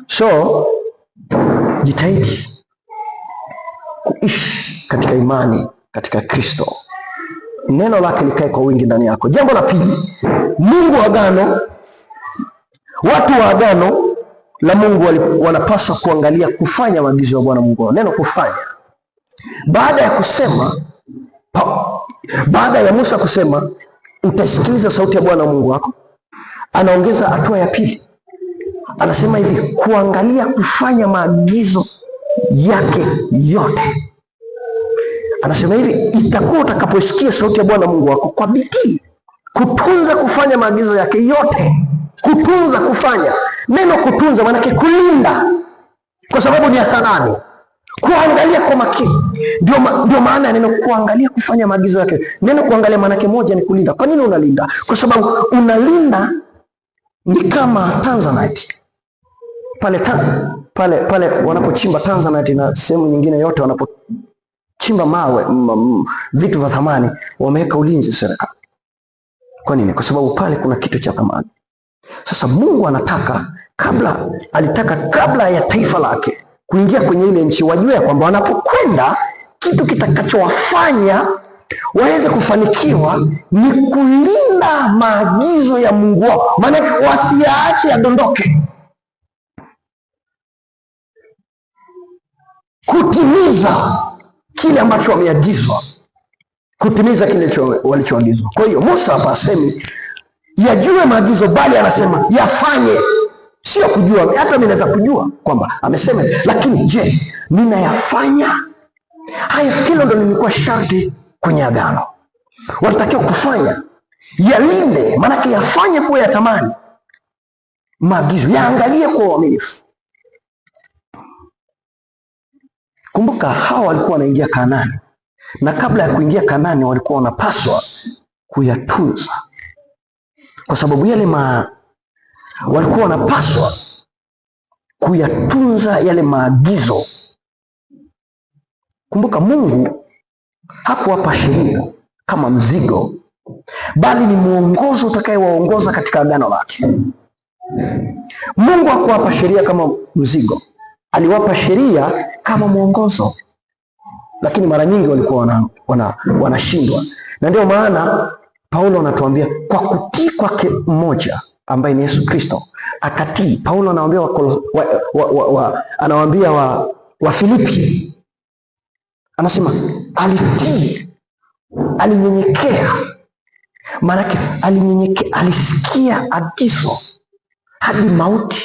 So jitahidi kuishi katika imani katika Kristo, neno lake likae kwa wingi ndani yako. Jambo la pili, Mungu wa agano, watu wa agano la Mungu wanapaswa kuangalia kufanya maagizo ya Bwana Mungu wao. Neno kufanya, baada ya Musa kusema utasikiliza sauti ya Bwana Mungu wako, anaongeza hatua ya pili, anasema hivi, kuangalia kufanya maagizo yake yote. Anasema hivi, itakuwa utakaposikia sauti ya Bwana Mungu wako kwa bidii kutunza kufanya maagizo yake yote. Kutunza, kufanya. Neno kutunza maana yake kulinda, kwa sababu ni ya thamani. Kuangalia kwa makini, ndio maana ya neno kuangalia kufanya maagizo yake. Neno kuangalia maana yake moja ni kulinda. Kwa nini unalinda? Kwa sababu unalinda ni kama Tanzanite. Pale wanapochimba Tanzanite na sehemu nyingine yote wanapochimba mawe, vitu vya thamani, wameweka ulinzi serikali. Kwa nini? Kwa sababu pale kuna kitu cha thamani. Sasa Mungu alitaka kabla ya taifa lake kuingia kwenye ile nchi, wajue kwamba wanapokwenda, kitu kitakachowafanya waweze kufanikiwa ni kulinda maagizo ya Mungu wao, maana wasiyaache yadondoke, kutimiza kile ambacho wameagizwa, kutimiza kile walichoagizwa. Kwa hiyo Musa hapa asemi yajue maagizo, bali anasema yafanye. Sio kujua, hata mimi naweza kujua kwamba amesema, lakini je, ninayafanya hayo? Hilo ndo lilikuwa sharti kwenye agano. Walitakiwa kufanya, yalinde, maanake yafanye kwa ya thamani, maagizo yaangalie kwa uaminifu. Kumbuka hawa walikuwa wanaingia Kanaani, na kabla ya kuingia Kanaani walikuwa wanapaswa kuyatunza, kwa sababu walikuwa wanapaswa kuyatunza yale maagizo. Kumbuka Mungu hakuwapa sheria kama mzigo, bali ni mwongozo utakayewaongoza katika agano lake. Mungu hakuwapa sheria kama mzigo, aliwapa sheria kama mwongozo, lakini mara nyingi walikuwa wanashindwa. Na ndio maana Paulo anatuambia kwa kutii kwake mmoja ambaye ni Yesu Kristo akatii. Paulo anawaambia wa Filipi, anasema alitii, alinyenyekea. Maanake alinyenyekea, alisikia agizo hadi mauti.